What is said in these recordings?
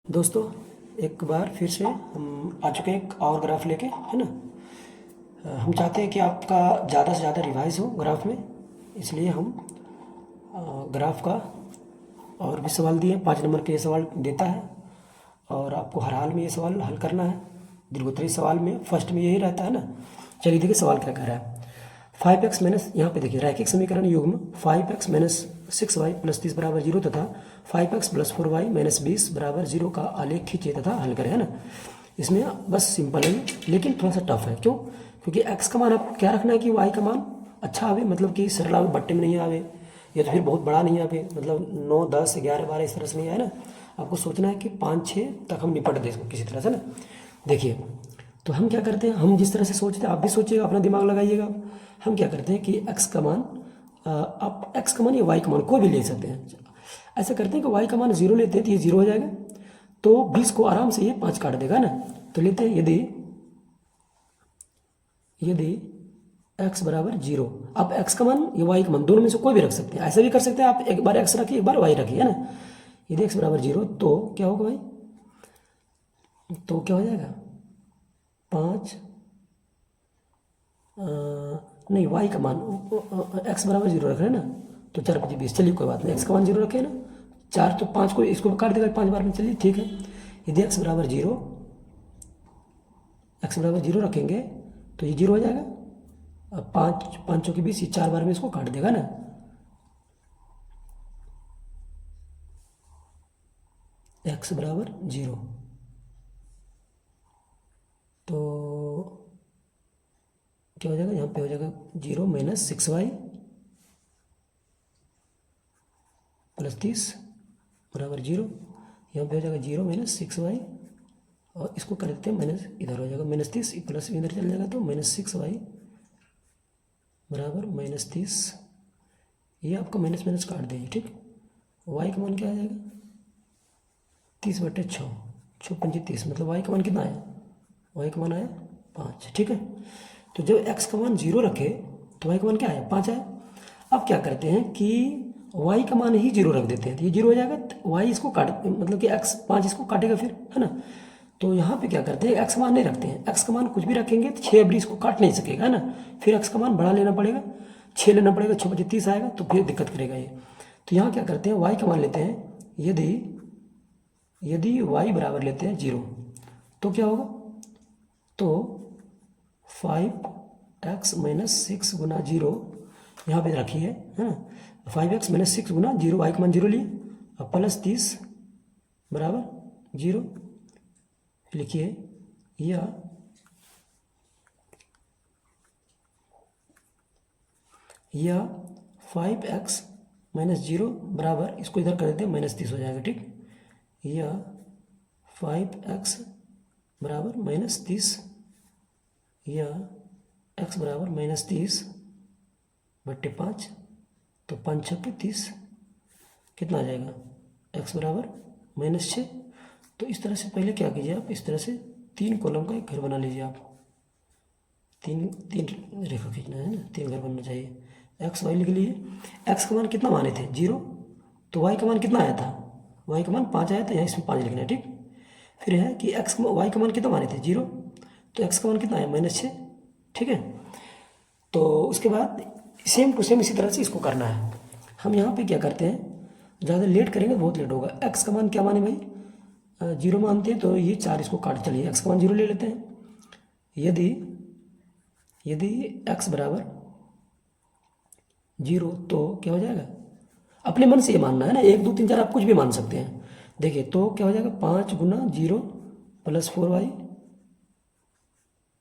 दोस्तों, एक बार फिर से हम आ चुके हैं एक और ग्राफ लेके, है ना। हम चाहते हैं कि आपका ज़्यादा से ज़्यादा रिवाइज हो ग्राफ में, इसलिए हम ग्राफ का और भी सवाल दिए। 5 नंबर पे ये सवाल देता है और आपको हर हाल में ये सवाल हल करना है। दीर्घोत्तरी सवाल में फर्स्ट में यही रहता है ना। चलिए देखिए सवाल क्या कह रहा है। 5x माइनस, यहाँ पे देखिए रैखिक समीकरण युग्म 5x माइनस 6y प्लस 30 बराबर 0 तथा 5x प्लस 4y माइनस 20 बराबर 0 का आलेख खींचे तथा हल करें, है ना। इसमें बस सिंपल है लेकिन थोड़ा सा टफ है। क्यों? क्योंकि x का मान आपको क्या रखना है कि y का मान अच्छा आवे, मतलब कि सरल आवे, बट्टे में नहीं आवे, या तो फिर बहुत बड़ा नहीं आवे, मतलब 9, 10, 11, 12 इस तरह से नहीं आए ना। आपको सोचना है कि 5, 6 तक हम निपट दें इसको किसी तरह से ना। देखिए, तो हम क्या करते हैं, हम जिस तरह से सोचते हैं आप भी सोचिएगा, अपना दिमाग लगाइएगा। हम क्या करते हैं कि x का मान, आप x का मान या y का मान कोई भी ले सकते हैं। ऐसा करते हैं कि y का मान 0 लेते हैं तो ये 0 हो जाएगा, तो 20 को आराम से ये 5 काट देगा ना। तो लेते हैं यदि यदि x बराबर 0, आप x का मान या y का मान दोनों में से कोई भी रख सकते हैं। ऐसा भी कर सकते हैं आप, एक बार x रखिए एक बार y रखिए, है ना। यदि x बराबर 0 तो क्या होगा भाई, तो क्या हो जाएगा 5, नहीं y का मान x बराबर 0 रख रहे हैं ना, तो 4, 5, 20। चलिए कोई बात नहीं, x का मान 0 रखे ना, 4 तो 5 को इसको काट देगा 5 बार में। चलिए ठीक है, यदि x बराबर 0 रखेंगे तो ये 0 हो जाएगा। अब 5, 5 की 20, ये 4 बार में इसको काट देगा ना। x बराबर 0, तो क्या हो जाएगा, यहाँ पे हो जाएगा 0 माइनस 6y प्लस 30 बराबर 0। यहाँ पे हो जाएगा 0 माइनस 6y, और इसको कर देते हैं माइनस, इधर हो जाएगा माइनस 30, प्लस इधर चल जाएगा तो माइनस 6y बराबर माइनस 30। ये आपका माइनस माइनस काट देंगे, ठीक। y का मान क्या आ जाएगा 30/6, 6×5 = 30, मतलब y का मान कितना आया, y का मान आया 5, ठीक है। तो जब x का मान 0 रखे तो y का मान क्या आया, 5 आया। अब क्या करते हैं कि y का मान ही 0 रख देते हैं, तो ये 0 हो जाएगा, तो y इसको काट, मतलब कि x 5 इसको काटेगा फिर, है ना। तो यहाँ पे क्या करते हैं, x का मान नहीं रखते हैं। x का मान कुछ भी रखेंगे तो 6 अबरी इसको काट नहीं सकेगा, है ना। फिर x का मान बड़ा लेना पड़ेगा, 6 लेना पड़ेगा, 6×5 आएगा, तो फिर दिक्कत करेगा ये। तो यहाँ क्या करते हैं, y का मान लेते हैं, यदि y बराबर लेते हैं 0, तो क्या होगा, तो 5x माइनस 6 गुना 0 यहाँ पे रखिए, है ना। 5x माइनस 6 गुना 0, y का मान 0 लिए, अब प्लस 30 बराबर 0 लिखिए, या 5x माइनस 0 बराबर, इसको इधर कर देते हैं, माइनस 30 हो जाएगा, ठीक। या 5x बराबर माइनस 30, या x बराबर माइनस 30/5, तो 5×6 = 30, कितना आ जाएगा, x बराबर माइनस 6। तो इस तरह से पहले क्या कीजिए आप, इस तरह से 3 कॉलम का एक घर बना लीजिए आप। तीन तीन रेखा खींचना है ना, 3 घर बनना चाहिए। एक्स वाई लिख लिए, एक्स का मान कितना माने थे 0, तो वाई का मान कितना आया था, वाई का मान 5 आया था, यहाँ इसमें 5 लिखना है, ठीक। फिर है कि एक्स वाई का मान कितना माने थे 0, तो एक्स का मान कितना आया -6, ठीक है। तो उसके बाद सेम टू सेम इसी तरह से इसको करना है। हम यहाँ पे क्या करते हैं, ज़्यादा लेट करेंगे तो बहुत लेट होगा। एक्स का मान क्या माने भाई, 0 मानते हैं, तो ये 4 इसको काट, चलिए एक्स का मान 0 ले लेते हैं। यदि x बराबर 0, तो क्या हो जाएगा, अपने मन से ये मानना है ना, 1, 2, 3, 4 आप कुछ भी मान सकते हैं। देखिए तो क्या हो जाएगा, 5 गुना 0 प्लस 4y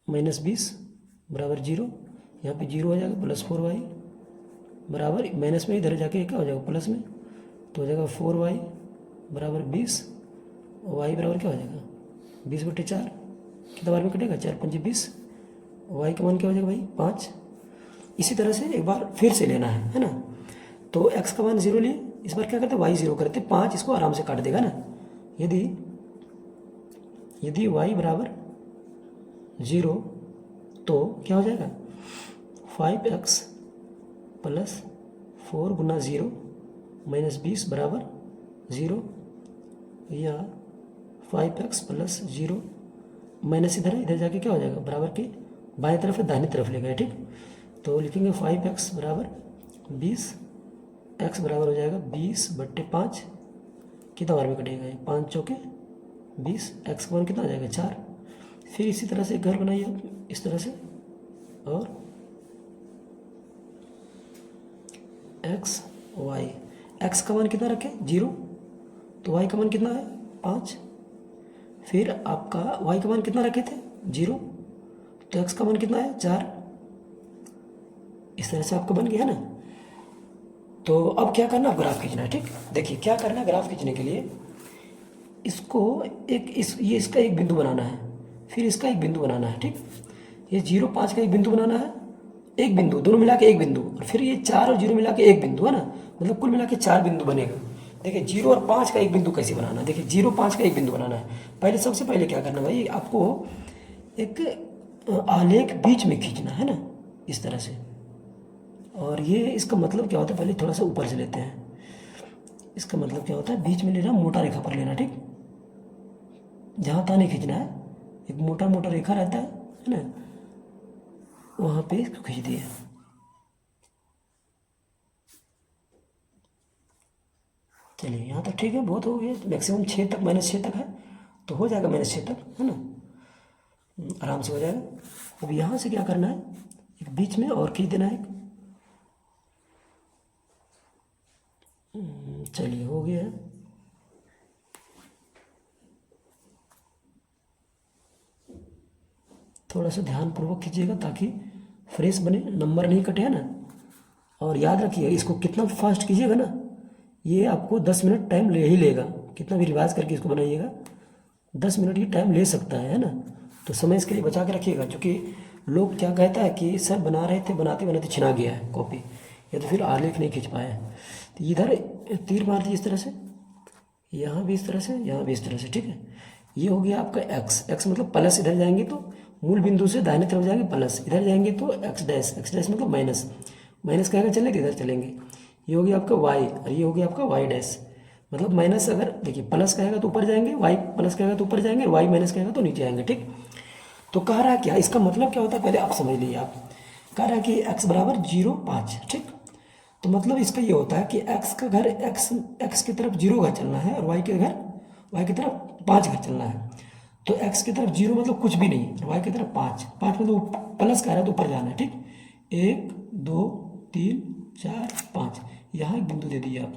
माइनस 20 बराबर 0। यहाँ पे 0 हो जाएगा, प्लस 4y बराबर माइनस में, इधर जाके क्या हो जाएगा प्लस में, तो हो जाएगा 4y बराबर 20, y बराबर क्या हो जाएगा 20/4, कितना बार में कटेगा, 4×5 = 20, y का मान क्या हो जाएगा भाई 5। इसी तरह से एक बार फिर से लेना है ना। तो x का मान 0 लिए, इस बार क्या करते हैं, y 0 करते, 5 इसको आराम से काट देगा ना। यदि y बराबर 0, तो क्या हो जाएगा, 5x प्लस 4 गुना 0 माइनस 20 बराबर 0, या 5x प्लस 0 माइनस इधर है, इधर जाके क्या हो जाएगा, बराबर के बाएं तरफ है, दाहिनी तरफ लेगा, ठीक। तो लिखेंगे 5x बराबर 20, x बराबर हो जाएगा 20/5, कितना बार में कटेगा ये, 5 चौके 20, x का मान कितना आ जाएगा 4। फिर इसी तरह से घर बनाइए आप इस तरह से, और x y, x का मान कितना रखें 0, तो y का मान कितना है 5। फिर आपका y का मान कितना रखे थे 0, तो x का मान कितना है 4। इस तरह से आपका बन गया है ना। तो अब क्या करना, आप ग्राफ खींचना है, ठीक। देखिए क्या करना है, ग्राफ खींचने के लिए इसको ये इसका एक बिंदु बनाना है, फिर इसका एक बिंदु बनाना है, ठीक। ये 0 5 का एक बिंदु बनाना है, एक बिंदु, दोनों मिला के एक बिंदु, और फिर ये 4 और 0 मिला के एक बिंदु, है ना, मतलब कुल मिला के 4 बिंदु बनेगा। देखिए 0 और 5 का एक बिंदु कैसे बनाना है, देखिए 0 5 का एक बिंदु बनाना है। पहले सबसे पहले क्या करना भाई, आपको एक आलेख बीच में खींचना है ना, इस तरह से। और ये इसका मतलब क्या होता है, पहले थोड़ा सा ऊपर से लेते हैं। इसका मतलब क्या होता है, बीच में लेना, मोटा रेखा पर लेना, ठीक। जहाँ तहाँ नहीं खींचना है, एक मोटा मोटा रेखा रहता है ना, वहाँ पे इसको खींच दिए। चलिए यहाँ तक ठीक है, बहुत हो गया, मैक्सिमम 6 तक, -6 तक है, तो हो जाएगा -6 तक, है ना, आराम से हो जाएगा। अब यहाँ से क्या करना है, एक बीच में और खींच देना है। चलिए हो गया है। थोड़ा सा ध्यानपूर्वक खींचिएगा ताकि फ्रेश बने, नंबर नहीं कटे, है ना। और याद रखिए इसको कितना भी फास्ट कीजिएगा ना, ये आपको 10 मिनट टाइम ले ही लेगा। कितना भी रिवाइज करके इसको बनाइएगा, 10 मिनट ही टाइम ले सकता है ना। तो समय इसके लिए बचा के रखिएगा, क्योंकि लोग क्या कहता है कि सर बना रहे थे, बनाते बनाते छिना गया है कॉपी, या तो फिर आलेख नहीं खींच पाए हैं। तो इधर तीर मार दिए इस तरह से, यहाँ भी इस तरह से, यहाँ भी इस तरह से, ठीक है। ये हो गया आपका x मतलब प्लस, इधर जाएंगे तो मूल बिंदु से दाहिने तरफ जाएंगे प्लस, इधर जाएंगे तो x डैश मतलब माइनस, माइनस कहेगा चलेंगे, इधर चलेंगे। ये हो गया आपका y, और ये हो गया आपका y डैश, मतलब माइनस, अगर देखिए प्लस कहेगा तो ऊपर जाएंगे, y प्लस कहेगा तो ऊपर जाएंगे, y माइनस कहेगा तो नीचे आएंगे, ठीक। तो कह रहा है क्या, इसका मतलब क्या होता है पहले आप समझ लीजिए। आप कह रहा है कि x बराबर 0 5, ठीक। तो मतलब इसका ये होता है कि x का घर x की तरफ 0 घर चलना है, और y की तरफ 5 घर चलना है। तो x की तरफ 0 मतलब कुछ भी नहीं, और y की तरफ 5 मतलब प्लस कह रहा है तो ऊपर जाना है, ठीक। 1 2 3 4 5, यहाँ एक बिंदु दे दीजिए आप,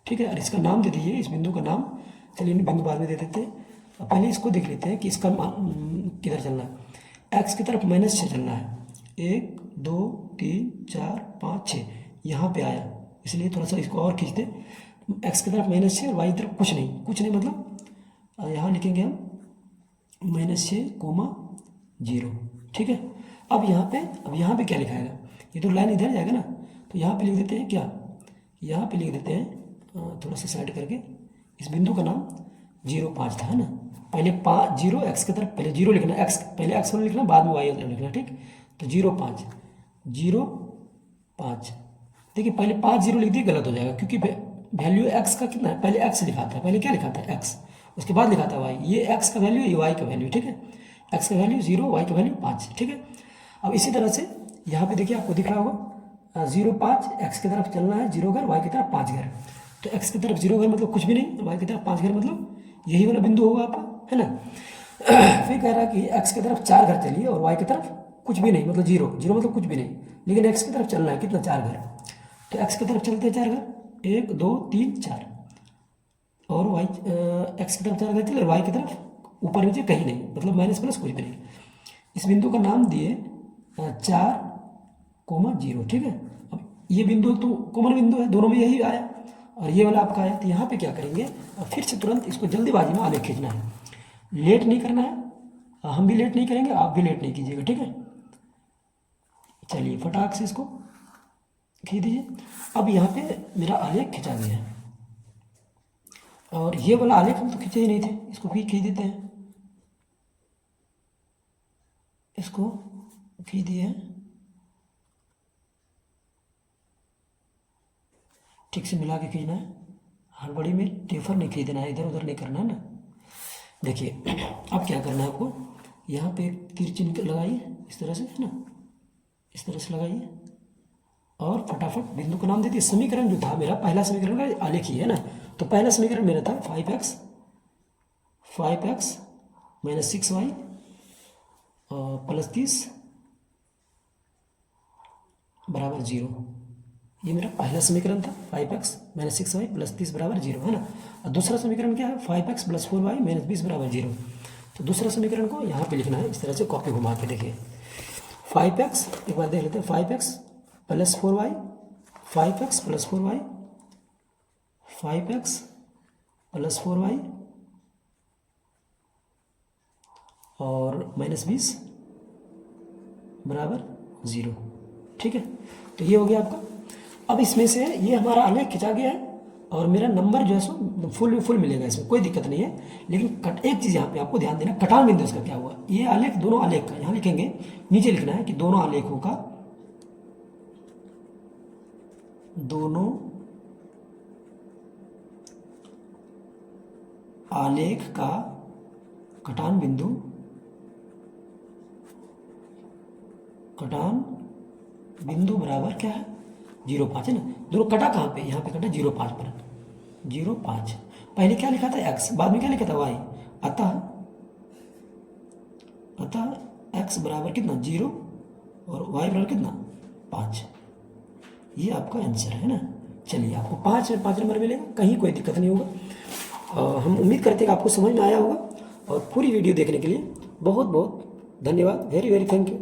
ठीक है। और इसका नाम दे दीजिए, इस बिंदु का नाम, चलिए बिंदु बाद में दे देते हैं। अब पहले इसको देख लेते हैं कि इसका किधर चलना है। x की तरफ -6 चलना है, 1 2 3 4 5 6, यहाँ पे आया, इसलिए थोड़ा सा इसको और खींच दें। x की तरफ -6 और y की तरफ कुछ नहीं, कुछ नहीं मतलब यहाँ लिखेंगे हम -6, 0, ठीक है। अब यहाँ पे क्या लिखाएगा, ये तो लाइन इधर जाएगा ना, तो यहाँ पे लिख देते हैं क्या, यहाँ पे लिख देते हैं थोड़ा सा साइड करके, इस बिंदु का नाम 0 5 था, है ना। पहले 0 x की तरफ पहले 0 लिखना, x पहले x वाला लिखना, बाद में y वाला लिखना, ठीक। तो 0 5 0 5, देखिए पहले 5 0 लिख दिए गलत हो जाएगा, क्योंकि वैल्यू x का कितना है, पहले x लिखाता है, पहले क्या लिखाता है x, उसके बाद लिखाता है y। ये x का वैल्यू, ये y का वैल्यू, ठीक है। x का वैल्यू 0, y का वैल्यू 5, ठीक है। अब इसी तरह से यहाँ पे देखिए आपको दिख रहा होगा 0 5, x की तरफ चलना है 0 घर, y की तरफ 5 घर। तो x की तरफ 0 घर मतलब कुछ भी नहीं, y की तरफ 5 घर मतलब यही वाला बिंदु होगा आपका, है ना। फिर कह रहा है कि x की तरफ 4 घर चलिए, और y की तरफ कुछ भी नहीं मतलब 0 0 मतलब कुछ भी नहीं, लेकिन x की तरफ चलना है कितना 4 घर। तो x की तरफ चलते हैं 4 घर, 1 2 3 4, और y x की तरफ 4 घर चले, y की तरफ ऊपर नीचे कहीं नहीं, मतलब माइनस प्लस कुछ भी नहीं। इस बिंदु का नाम दिए 4, 0, ठीक है। अब ये बिंदु तो कॉमन बिंदु है, दोनों में यही आया, और ये वाला आपका आया। तो यहाँ पे क्या करेंगे, और फिर से तुरंत इसको जल्दीबाजी में आगे खींचना है, लेट नहीं करना है, हम भी लेट नहीं करेंगे, आप भी लेट नहीं कीजिएगा, ठीक है। चलिए फटाक से इसको खींच दीजिए। अब यहाँ पे मेरा आलेख खिंचा गया है, और ये वाला आलेख हम तो खींचे ही नहीं थे, इसको भी खींच देते हैं, इसको खींच दिए, ठीक से मिला के खींचना है, हड़बड़ी में टेफर नहीं खींच देना है, इधर उधर नहीं करना है ना। देखिए अब क्या करना है आपको, यहाँ पे एक तीर चिन्ह लगाइए इस तरह से, है ना, इस तरह से लगाइए और फटाफट बिंदु का नाम दे दिए। समीकरण जो था मेरा, पहला समीकरण का आलेख ही है ना, तो पहला समीकरण मेरा था 5x माइनस 6y प्लस 30 बराबर 0। ये मेरा पहला समीकरण था, 5x माइनस 6y प्लस 30 बराबर 0, है ना। और दूसरा समीकरण क्या है, 5x प्लस 4y माइनस 20 बराबर 0। तो दूसरा समीकरण को यहाँ पे लिखना है इस तरह से, कॉपी घुमा के देखिए। 5x एक बार देख लेते हैं, 5x plus 4y, 5x plus 4y, 5x plus 4y और माइनस 20 बराबर 0। ठीक है, तो ये हो गया आपका। अब इसमें से ये हमारा आलेख खिंचा गया है और मेरा नंबर जो है सो फुल मिलेगा, इसमें कोई दिक्कत नहीं है। लेकिन एक चीज़ यहाँ पे आपको ध्यान देना, कटान बिंदु इसका क्या हुआ, ये आलेख दोनों आलेख का यहाँ लिखेंगे, नीचे लिखना है कि दोनों आलेखों का, दोनों आलेख का कटान बिंदु बराबर क्या है, 0,5 है ना। दोनों कटा कहाँ पे, यहाँ पे कटा 0,5 पर, 0,5। पहले क्या लिखा था x, बाद में क्या लिखा था y। अतः x बराबर कितना 0 और y बराबर कितना 5। ये आपका आंसर है ना। चलिए आपको 5 नंबर मिलेगा, कहीं कोई दिक्कत नहीं होगा। हम उम्मीद करते हैं कि आपको समझ में आया होगा। और पूरी वीडियो देखने के लिए बहुत बहुत धन्यवाद, वेरी वेरी थैंक यू।